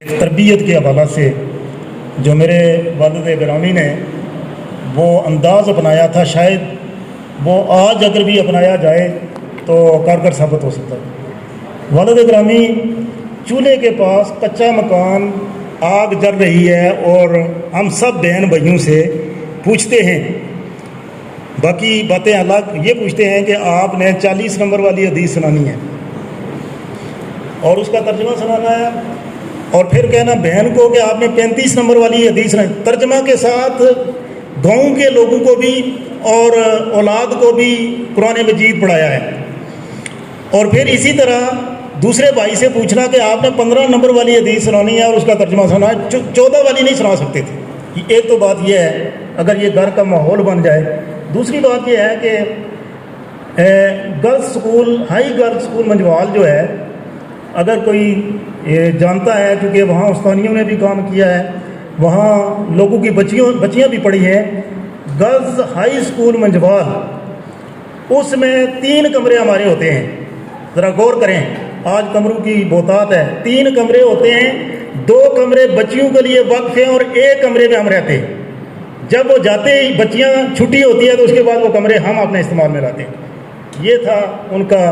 تربیت کے حوالہ سے جو میرے والد گرامی نے وہ انداز اپنایا تھا، شاید وہ آج اگر بھی اپنایا جائے تو کارگر ثابت ہو سکتا ہے۔ والد گرامی چولہے کے پاس کچا مکان، آگ جل رہی ہے اور ہم سب بہن بھائیوں سے پوچھتے ہیں، باقی باتیں الگ، یہ پوچھتے ہیں کہ آپ نے 40 نمبر والی حدیث سنانی ہے اور اس کا ترجمہ سنانا ہے، اور پھر کہنا بہن کو کہ آپ نے 35 نمبر والی حدیث سنانی، ترجمہ کے ساتھ گاؤں کے لوگوں کو بھی اور اولاد کو بھی قرآن مجید پڑھایا ہے۔ اور پھر اسی طرح دوسرے بھائی سے پوچھنا کہ آپ نے 15 نمبر والی حدیث سنانی ہے اور اس کا ترجمہ سنا ہے، 14 والی نہیں سنا سکتے تھے۔ ایک تو بات یہ ہے اگر یہ گھر کا ماحول بن جائے۔ دوسری بات یہ ہے کہ girls school, high girls school Manjwal جو ہے، اگر کوئی جانتا ہے، چونکہ وہاں استانیوں نے بھی کام کیا ہے، وہاں لوگوں کی بچیاں بھی پڑھی ہیں، گرلز ہائی سکول منجوال، اس میں 3 کمرے ہمارے ہوتے ہیں۔ ذرا غور کریں، آج کمروں کی بہتات ہے، 3 کمرے ہوتے ہیں، 2 کمرے بچیوں کے لیے وقف ہیں اور 1 کمرے میں ہم رہتے ہیں۔ جب وہ جاتے ہی بچیاں چھٹی ہوتی ہے تو اس کے بعد وہ کمرے ہم اپنے استعمال میں لاتے ہیں۔ یہ تھا ان کا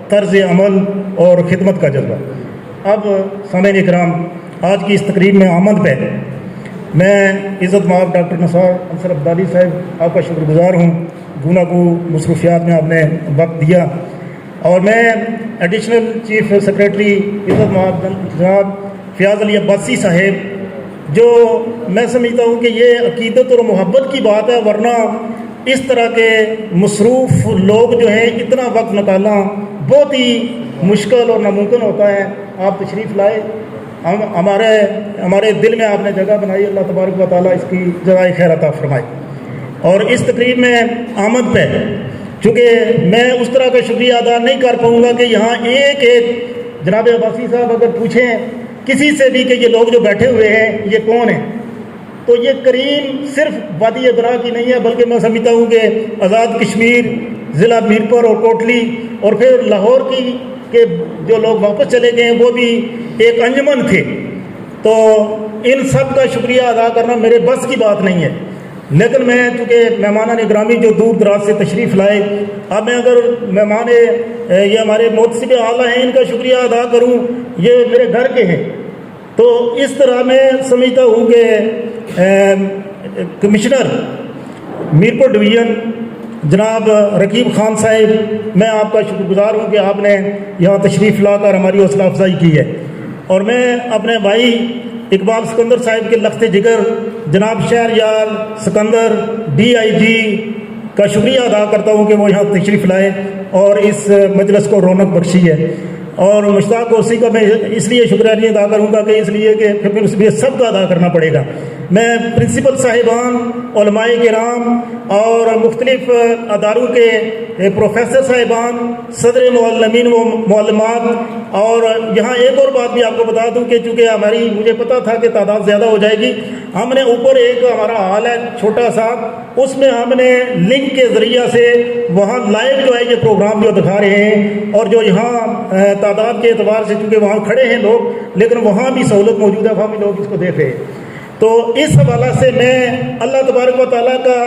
طرز عمل اور خدمت کا جذبہ۔ اب سامعین اکرام، آج کی اس تقریب میں آمد پہ میں عزت مآب ڈاکٹر نثار انصر عبدالی صاحب آپ کا شکر گزار ہوں، گوناگو مصروفیات میں آپ نے وقت دیا، اور میں ایڈیشنل چیف سیکریٹری عزت مآب جناب فیاض علی عباسی صاحب، جو میں سمجھتا ہوں کہ یہ عقیدت اور محبت کی بات ہے، ورنہ اس طرح کے مصروف لوگ جو ہیں اتنا وقت نکالنا بہت ہی مشکل اور ناممکن ہوتا ہے۔ آپ تشریف لائے، ہمارے دل میں آپ نے جگہ بنائی، اللہ تبارک و تعالیٰ اس کی جزائے خیر عطا فرمائے۔ اور اس تقریب میں آمد پہ چونکہ میں اس طرح کا شکریہ ادا نہیں کر پاؤں گا کہ یہاں ایک جناب عباسی صاحب اگر پوچھیں کسی سے بھی کہ یہ لوگ جو بیٹھے ہوئے ہیں یہ کون ہیں، تو یہ کریم صرف وادی ابرا کی نہیں ہے، بلکہ میں سمجھتا ہوں کہ آزاد کشمیر، ضلع میرپور اور کوٹلی اور پھر لاہور کی کہ جو لوگ واپس چلے گئے ہیں وہ بھی ایک انجمن تھے۔ تو ان سب کا شکریہ ادا کرنا میرے بس کی بات نہیں ہے، لیکن میں چونکہ مہمانان گرامی جو دور دراز سے تشریف لائے، اب میں اگر مہمان یہ ہمارے محتسب اعلیٰ ہیں ان کا شکریہ ادا کروں، یہ میرے گھر کے ہیں، تو اس طرح میں سمجھتا ہوں کہ کمشنر میرپور ڈویژن جناب رقیب خان صاحب، میں آپ کا شکر گزار ہوں کہ آپ نے یہاں تشریف لا کر ہماری حوصلہ افزائی کی ہے، اور میں اپنے بھائی اقبال سکندر صاحب کے لخت جگر جناب شہریار سکندر DIG کا شکریہ ادا کرتا ہوں کہ وہ یہاں تشریف لائے اور اس مجلس کو رونق بخشی ہے۔ اور مشتاق اوسی کا میں اس لیے شکریہ نہیں ادا کروں گا کہ اس لیے کہ پھر اس لیے سب کا ادا کرنا پڑے گا۔ میں پرنسپل صاحبان، علماء کرام اور مختلف اداروں کے پروفیسر صاحبان، صدر معلمین و معلمات، اور یہاں ایک اور بات بھی آپ کو بتا دوں کہ چونکہ مجھے پتا تھا کہ تعداد زیادہ ہو جائے گی، ہم نے اوپر ایک ہمارا ہال ہے چھوٹا سا، اس میں ہم نے لنک کے ذریعہ سے وہاں لائیو جو ہے یہ پروگرام جو دکھا رہے ہیں، اور جو یہاں تعداد کے اعتبار سے چونکہ وہاں کھڑے ہیں لوگ، لیکن وہاں بھی سہولت موجود ہے، وہاں بھی لوگ اس کو دیکھ رہے ہیں۔ تو اس حوالہ سے میں اللہ تبارک و تعالیٰ کا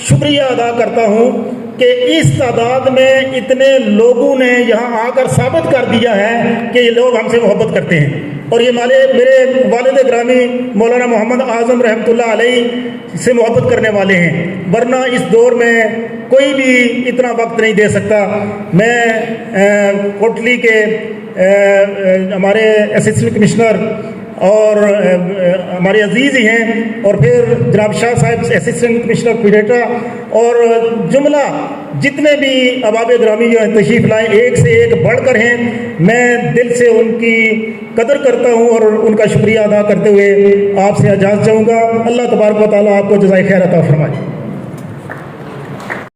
شکریہ ادا کرتا ہوں کہ اس تعداد میں اتنے لوگوں نے یہاں آ کر ثابت کر دیا ہے کہ یہ لوگ ہم سے محبت کرتے ہیں، اور یہ میرے والد گرامی مولانا محمد اعظم رحمۃ اللہ علیہ سے محبت کرنے والے ہیں، ورنہ اس دور میں کوئی بھی اتنا وقت نہیں دے سکتا۔ میں کوٹلی کے ہمارے اسسٹنٹ کمشنر اور ہمارے عزیز ہی ہیں، اور پھر جناب شاہ صاحب اسسٹنٹ کمشنر پیڈیٹا، اور جملہ جتنے بھی احباب گرامی جو ہیں تشریف لائے، ایک سے ایک بڑھ کر ہیں، میں دل سے ان کی قدر کرتا ہوں اور ان کا شکریہ ادا کرتے ہوئے آپ سے اجازت چاہوں گا۔ اللہ تبارک و تعالیٰ آپ کو جزائے خیر عطا فرمائے۔